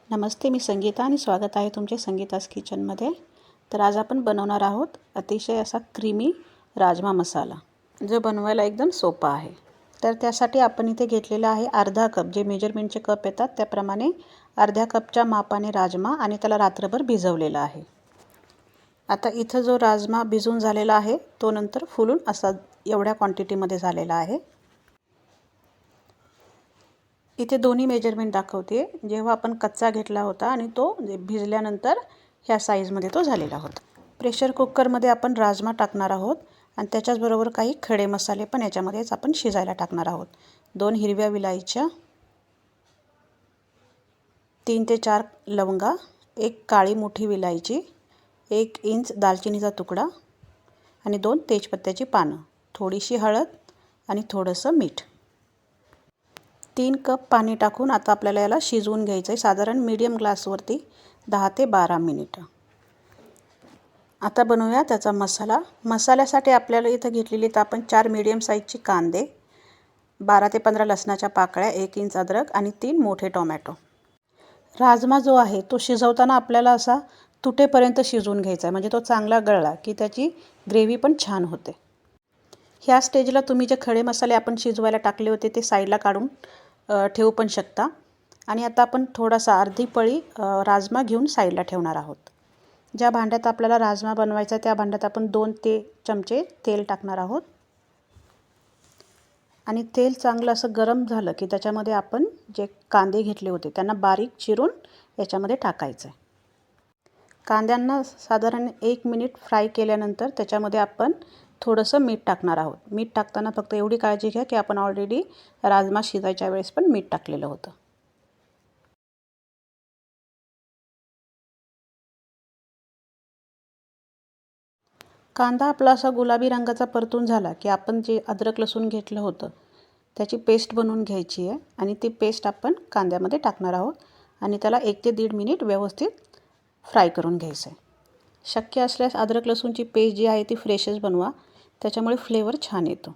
नमस्ते, मी संगीता आणि स्वागत आहे तुमचे संगीतास किचनमध्ये. तर आज आपण बनवणार आहोत अतिशय असा क्रीमी राजमा मसाला, जो बनवायला एकदम सोपा आहे. तर त्यासाठी आपण इथे घेतलेला आहे अर्धा कप, जे मेजरमेंटचे कप येतात त्याप्रमाणे अर्ध्या कपच्या मापाने राजमा, आणि त्याला रात्रभर भिजवलेला आहे. आता इथं जो राजमा भिजून झालेला आहे तो नंतर फुलून असा एवढ्या क्वांटिटीमध्ये झालेला आहे. इथे दोन्ही मेजरमेंट दाखवते. जेव्हा आपण कच्चा घेतला होता आणि तो भिजल्यानंतर ह्या साईजमध्ये तो झालेला होता. प्रेशर कुकरमध्ये आपण राजमा टाकणार आहोत आणि त्याच्याचबरोबर काही खडे मसाले पण याच्यामध्येच आपण शिजायला टाकणार आहोत. 2 हिरव्या विलायच्या, 3 ते 4 लवंगा, 1 काळी मोठी विलायची, 1 इंच दालचिनीचा तुकडा आणि 2 तेजपत्त्याची पानं, थोडीशी हळद आणि थोडंसं मीठ. 3 कप पाणी टाकून आता आपल्याला याला शिजवून घ्यायचं आहे, साधारण मीडियम गॅसवरती 10 ते 12 मिनिटं. आता बनवूया त्याचा मसाला. मसाल्यासाठी आपल्याला इथं घेतलेली तर आपण 4 मीडियम साईजची कांदे, 12 ते 15 लसणाच्या पाकळ्या, 1 इंच अद्रक आणि 3 मोठे टोमॅटो. राजमा जो आहे तो शिजवताना आपल्याला असा तुटेपर्यंत शिजवून घ्यायचा आहे, म्हणजे तो चांगला गळला की त्याची ग्रेव्ही पण छान होते. ह्या स्टेजला तुम्ही जे खडे मसाले आपण शिजवायला टाकले होते ते साईडला काढून ठेवू पण शकता. आणि आता आपण थोडासा अर्धी पळी राजमा घेऊन साईडला ठेवणार आहोत. ज्या भांड्यात आपल्याला राजमा बनवायचा त्या भांड्यात आपण 2 चमचे तेल टाकणार आहोत. आणि तेल चांगलं असं गरम झालं की त्याच्यामध्ये आपण जे कांदे घेतले होते त्यांना बारीक चिरून याच्यामध्ये टाकायचं आहे. कांद्यांना साधारण 1 मिनिट फ्राय केल्यानंतर त्याच्यामध्ये आपण थोडंसं मीठ टाकणार आहोत. मीठ टाकताना फक्त एवढी काळजी घ्या की आपण ऑलरेडी राजमा शिजायच्या वेळेस पण मीठ टाकलेलं होतं. कांदा आपला असा गुलाबी रंगाचा परतून झाला की आपण जे अद्रक लसूण घेतलं होतं त्याची पेस्ट बनवून घ्यायची आहे आणि ती पेस्ट आपण कांद्यामध्ये टाकणार आहोत आणि त्याला 1 ते 1.5 मिनिट व्यवस्थित फ्राय करून घ्यायचं आहे. शक्य असल्यास अद्रक लसूणची पेस्ट जी आहे ती फ्रेशच बनवा, त्याच्यामुळे फ्लेवर छान येतो.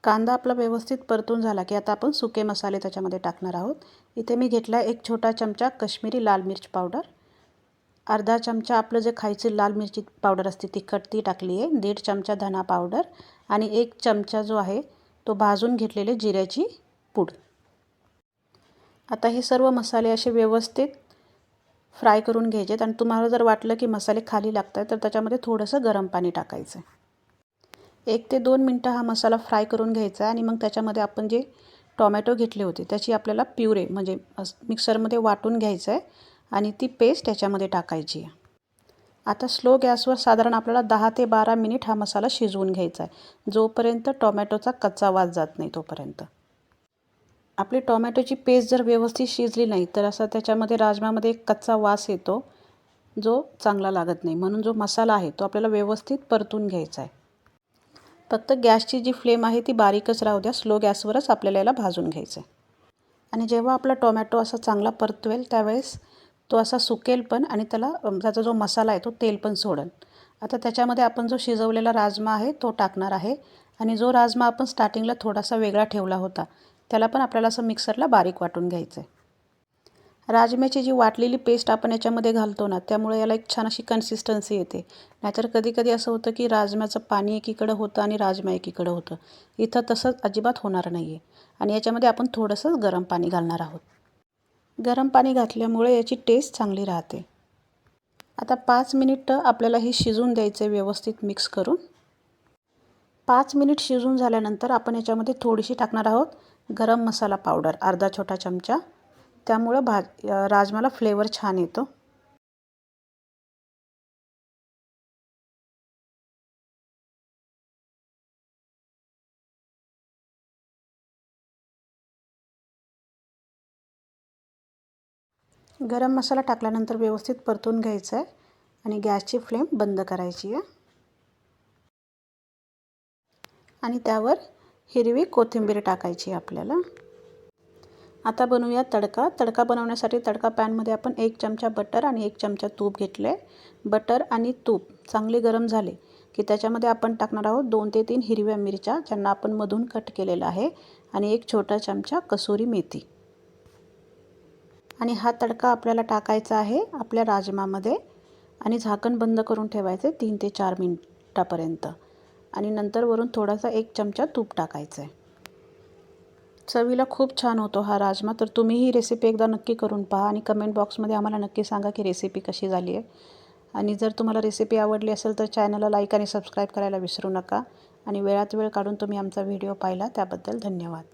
कांदा आपला व्यवस्थित परतून झाला की आता आपण सुके मसाले त्याच्यामध्ये टाकणार आहोत. इथे मी घेतला 1 छोटा चमचा कश्मीरी लाल मिर्च पावडर, अर्धा चमचा आपलं जे खायची लाल मिरची पावडर असते तिखट ती टाकली आहे, 1.5 चमचा धना पावडर आणि 1 चमचा जो आहे तो भाजून घेतलेले जिऱ्याची पूड. आता हे सर्व मसाले असे व्यवस्थित फ्राय करून घ्यायचे आणि तुम्हाला जर वाटलं की मसाले खाली लागतात तर त्याच्यामध्ये थोडंसं गरम पाणी टाकायचं. 1 ते 2 मिनटं हा मसाला फ्राय करून घ्यायचा आणि मग त्याच्यामध्ये आपण जे टोमॅटो घेतले होते त्याची आपल्याला प्युरे म्हणजे मिक्सरमध्ये वाटून घ्यायचं आहे आणि ती पेस्ट याच्यामध्ये टाकायची आहे. आता स्लो गॅसवर साधारण आपल्याला 10 ते 12 मिनिट हा मसाला शिजवून घ्यायचा आहे, जोपर्यंत टोमॅटोचा कच्चा वास जात नाही तोपर्यंत. आपली टोमॅटोची पेस्ट जर व्यवस्थित शिजली नाही तर असा त्याच्यामध्ये राजमामध्ये एक कच्चा वास येतो जो चांगला लागत नाही. म्हणून जो मसाला आहे तो आपल्याला व्यवस्थित परतून घ्यायचा आहे. फक्त गॅसची जी फ्लेम आहे ती बारीकच राहू द्या, स्लो गॅसवरच आपल्याला याला भाजून घ्यायचं आहे. आणि जेव्हा आपला टोमॅटो असा चांगला परतवेल त्यावेळेस तो असा सुकेल पण आणि त्याचा जो मसाला आहे तो तेल पण सोडेल. आता त्याच्यामध्ये आपण जो शिजवलेला राजमा आहे तो टाकणार आहे आणि जो राजमा आपण स्टार्टिंगला थोडासा वेगळा ठेवला होता त्याला पण आपल्याला असं मिक्सरला बारीक वाटून घ्यायचं आहे. राजम्याची जी वाटलेली पेस्ट आपण याच्यामध्ये घालतो ना, त्यामुळे याला एक छान अशी कन्सिस्टन्सी येते. नाहीतर कधी कधी असं होतं की राजम्याचं पाणी एकीकडं होतं आणि राजमा एकीकडं होतं. इथं तसं अजिबात होणार नाही आहे. आणि याच्यामध्ये आपण थोडंसं गरम पाणी घालणार आहोत. गरम पाणी घातल्यामुळे याची टेस्ट चांगली राहते. आता 5 मिनिटं आपल्याला हे शिजून द्यायचं आहे व्यवस्थित मिक्स करून. 5 मिनिट शिजून झाल्यानंतर आपण याच्यामध्ये थोडीशी टाकणार आहोत गरम मसाला पावडर, अर्धा छोटा चमचा. त्यामुळं राजमाला फ्लेवर छान येतो. गरम मसाला टाकल्यानंतर व्यवस्थित परतून घ्यायचं आहे आणि गॅसची फ्लेम बंद करायची आहे. आणि त्यावर हिरवी कोथिंबीर टाकायची आपल्याला. आता बनवूया तडका. तडका बनवण्यासाठी तडका पॅनमध्ये आपण 1 चमचा बटर आणि 1 चमचा तूप घेतले. बटर आणि तूप चांगले गरम झाले की त्याच्यामध्ये आपण टाकणार आहोत 2 ते 3 हिरव्या मिरच्या, ज्यांना आपण मधून कट केलेलं आहे, आणि 1 छोटा चमचा कसुरी मेथी. आणि हा तडका आपल्याला टाकायचा आहे आपल्या राजमामध्ये आणि झाकण बंद करून ठेवायचे 3 ते 4 मिनिटापर्यंत आणि नंतर वरून थोडासा 1 चमचा तूप टाकायचं आहे. चवीला खूप छान होतो हा राजमा. तर तुम्ही ही रेसिपी एकदा नक्की करून पहा आणि कमेंट बॉक्समध्ये आम्हाला नक्की सांगा की रेसिपी कशी झाली आहे. आणि जर तुम्हाला रेसिपी आवडली असेल तर चॅनलला लाईक आणि सबस्क्राईब करायला विसरू नका. आणि वेळात वेळ काढून तुम्ही आमचा व्हिडिओ पाहिला त्याबद्दल धन्यवाद.